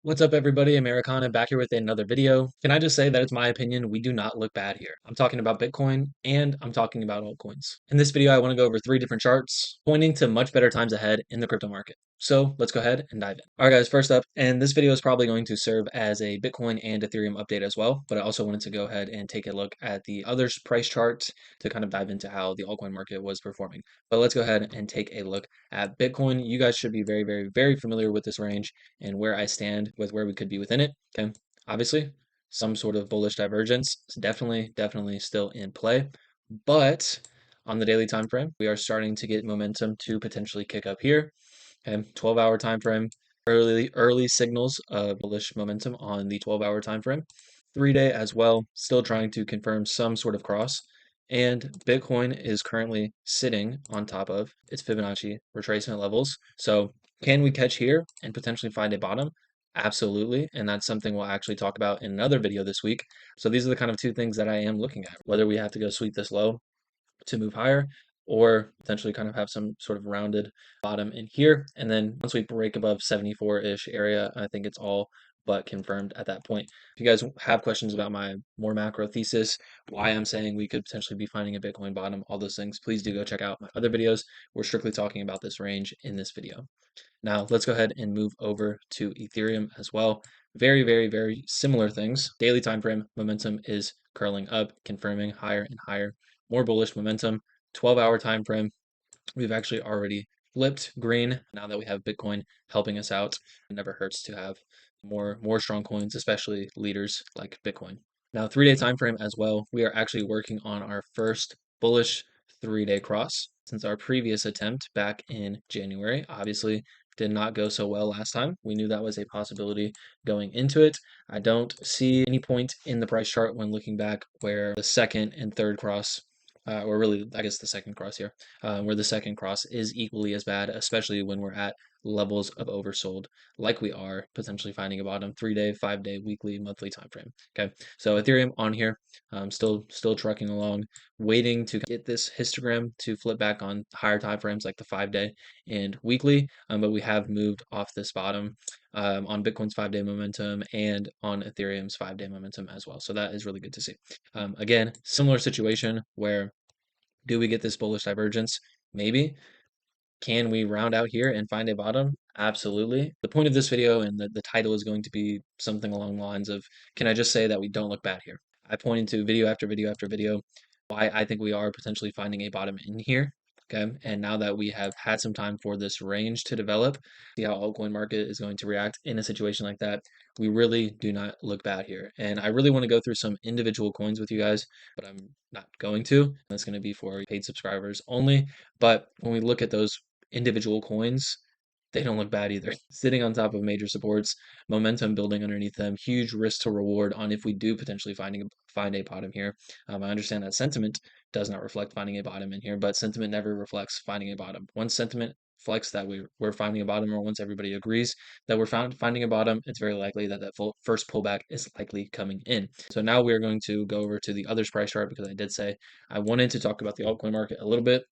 What's up, everybody? Americana back here with another video. Can I just say that it's my opinion, we do not look bad here. I'm talking about Bitcoin and I'm talking about altcoins. In this video, I want to go over three different charts pointing to much better times ahead in the crypto market. So let's go ahead and dive in. All right, guys, first up, and this video is probably going to serve as a Bitcoin and Ethereum update as well, but I also wanted to go ahead and take a look at the other price chart to kind of dive into how the altcoin market was performing. But let's go ahead and take a look at Bitcoin. You guys should be very, very, very familiar with this range and where I stand with where we could be within it. Okay. Obviously, some sort of bullish divergence is definitely still in play. But on the daily time frame, we are starting to get momentum to potentially kick up here. Okay. 12-hour time frame, early signals of bullish momentum on the 12-hour time frame. 3-day as well, still trying to confirm some sort of cross. And Bitcoin is currently sitting on top of its Fibonacci retracement levels. So can we catch here and potentially find a bottom? Absolutely. And that's something we'll actually talk about in another video this week. So these are the kind of two things that I am looking at, whether we have to go sweep this low to move higher or potentially kind of have some sort of rounded bottom in here. And then once we break above 74-ish area, I think it's all but confirmed at that point. If you guys have questions about my more macro thesis, why I'm saying we could potentially be finding a Bitcoin bottom, all those things, please do go check out my other videos. We're strictly talking about this range in this video. Now let's go ahead and move over to Ethereum as well. Very similar things. Daily time frame momentum is curling up, confirming higher and higher, more bullish momentum. 12-hour time frame, we've actually already flipped green now that we have Bitcoin helping us out. It never hurts to have more strong coins, especially leaders like Bitcoin. Now, 3-day time frame as well, we are actually working on our first bullish 3-day cross since our previous attempt back in January. Obviously, did not go so well last time. We knew that was a possibility going into it. I don't see any point in the price chart when looking back where the second and third cross or really, I guess the second cross here, where the second cross is equally as bad, especially when we're at levels of oversold, like we are potentially finding a bottom 3-day, 5-day, weekly, monthly time frame. Okay, so Ethereum on here, still trucking along, waiting to get this histogram to flip back on higher time frames like the 5-day and weekly, but we have moved off this bottom on Bitcoin's 5-day momentum and on Ethereum's 5-day momentum as well. So that is really good to see. Again, similar situation where do we get this bullish divergence? Maybe. Can we round out here and find a bottom? Absolutely. The point of this video and the title is going to be something along the lines of, can I just say that we don't look bad here? I pointed to video after video after video why I think we are potentially finding a bottom in here. Okay. And now that we have had some time for this range to develop, see how altcoin market is going to react in a situation like that. We really do not look bad here. And I really want to go through some individual coins with you guys, but I'm not going to. That's going to be for paid subscribers only. But when we look at those individual coins, they don't look bad either. Sitting on top of major supports, momentum building underneath them, huge risk to reward on if we do potentially find a bottom here. I understand that sentiment does not reflect finding a bottom in here, but sentiment never reflects finding a bottom. Once sentiment reflects that we're finding a bottom, or once everybody agrees that we're finding a bottom, it's very likely that first pullback is likely coming in. So now we are going to go over to the others price chart because I did say I wanted to talk about the altcoin market a little bit.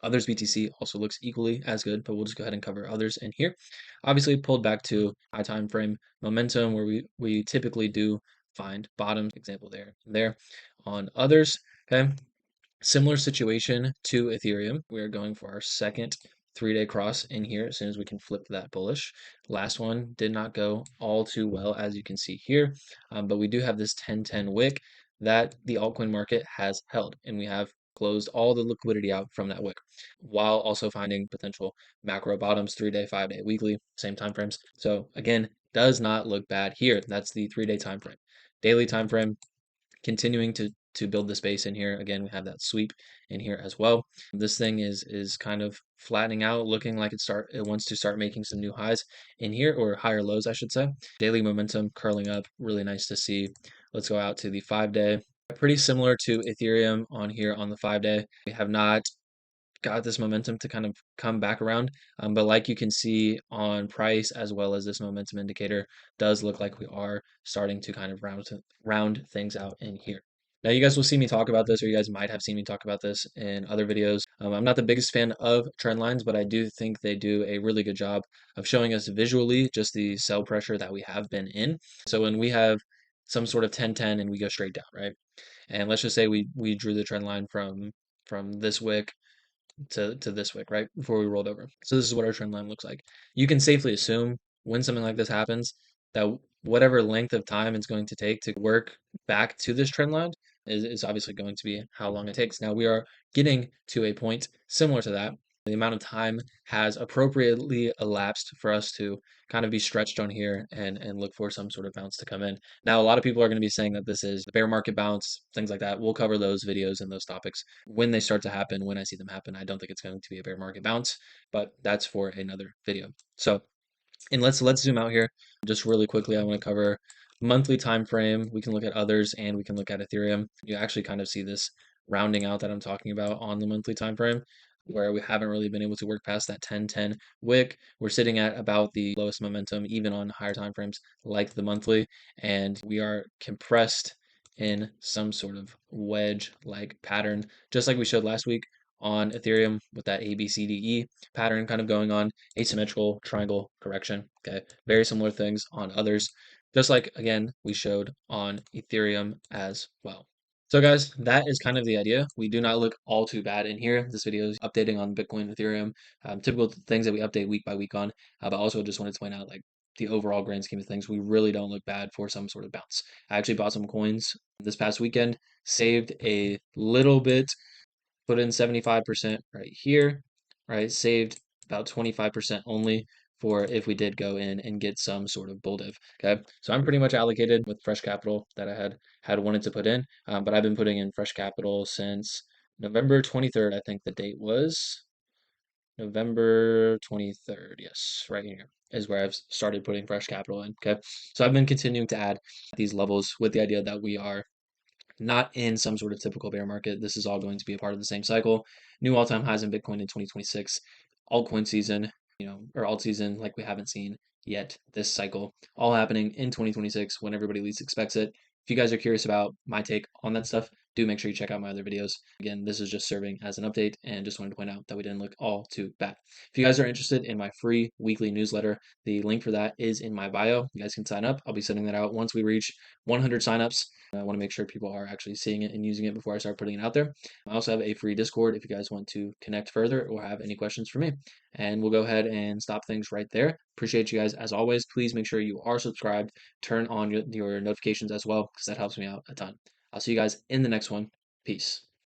Others BTC also looks equally as good, but we'll just go ahead and cover others in here. Obviously pulled back to high time frame momentum where we typically do find bottoms, example there on others. Okay. Similar situation to Ethereum. We are going for our second 3-day cross in here as soon as we can flip that bullish. Last one did not go all too well, as you can see here, but we do have this 10-10 wick that the altcoin market has held, and we have closed all the liquidity out from that wick while also finding potential macro bottoms 3-day, 5-day, weekly, same time frames. So again, does not look bad here. That's the 3-day time frame. Daily time frame, continuing to build the space in here. Again, we have that sweep in here as well. This thing is kind of flattening out, looking like it wants to start making some new highs in here, or higher lows, I should say. Daily momentum curling up, really nice to see. Let's go out to the 5-day. Pretty similar to Ethereum on here on the 5-day. We have not got this momentum to kind of come back around. But like you can see on price as well as this momentum indicator does look like we are starting to kind of round things out in here. Now, you guys will see me talk about this, or you guys might have seen me talk about this in other videos. I'm not the biggest fan of trend lines, but I do think they do a really good job of showing us visually just the sell pressure that we have been in. So when we have some sort of 10-10 and we go straight down, right? And let's just say we drew the trend line from this wick to this wick, right? Before we rolled over. So this is what our trend line looks like. You can safely assume when something like this happens that whatever length of time it's going to take to work back to this trend line is obviously going to be how long it takes. Now we are getting to a point similar to that. The amount of time has appropriately elapsed for us to kind of be stretched on here and look for some sort of bounce to come in. Now, a lot of people are going to be saying that this is the bear market bounce, things like that. We'll cover those videos and those topics when they start to happen, when I see them happen. I don't think it's going to be a bear market bounce, but that's for another video. So, and let's zoom out here just really quickly. I want to cover monthly time frame. We can look at others and we can look at Ethereum. You actually kind of see this rounding out that I'm talking about on the monthly time frame, where we haven't really been able to work past that 10-10 wick. We're sitting at about the lowest momentum even on higher time frames like the monthly, and we are compressed in some sort of wedge like pattern, just like we showed last week on Ethereum with that ABCDE pattern kind of going on, asymmetrical triangle correction. Okay, very similar things on others, just like again we showed on Ethereum as well. So guys, that is kind of the idea. We do not look all too bad in here. This video is updating on Bitcoin, Ethereum, typical things that we update week by week on. But also just wanted to point out like the overall grand scheme of things, we really don't look bad for some sort of bounce. I actually bought some coins this past weekend, saved a little bit, put in 75% right here, right? Saved about 25% only for if we did go in and get some sort of bull div. Okay, so I'm pretty much allocated with fresh capital that I had wanted to put in, but I've been putting in fresh capital since November 23rd. I think the date was November 23rd. Yes, right here is where I've started putting fresh capital in. Okay, so I've been continuing to add these levels with the idea that we are not in some sort of typical bear market. This is all going to be a part of the same cycle. New all-time highs in Bitcoin in 2026, altcoin season, or alt season like we haven't seen yet this cycle, all happening in 2026 when everybody least expects it. If you guys are curious about my take on that stuff, do make sure you check out my other videos. Again, this is just serving as an update and just wanted to point out that we didn't look all too bad. If you guys are interested in my free weekly newsletter, the link for that is in my bio. You guys can sign up. I'll be sending that out once we reach 100 signups. I want to make sure people are actually seeing it and using it before I start putting it out there. I also have a free Discord if you guys want to connect further or have any questions for me. And we'll go ahead and stop things right there. Appreciate you guys as always. Please make sure you are subscribed. Turn on your notifications as well because that helps me out a ton. I'll see you guys in the next one. Peace.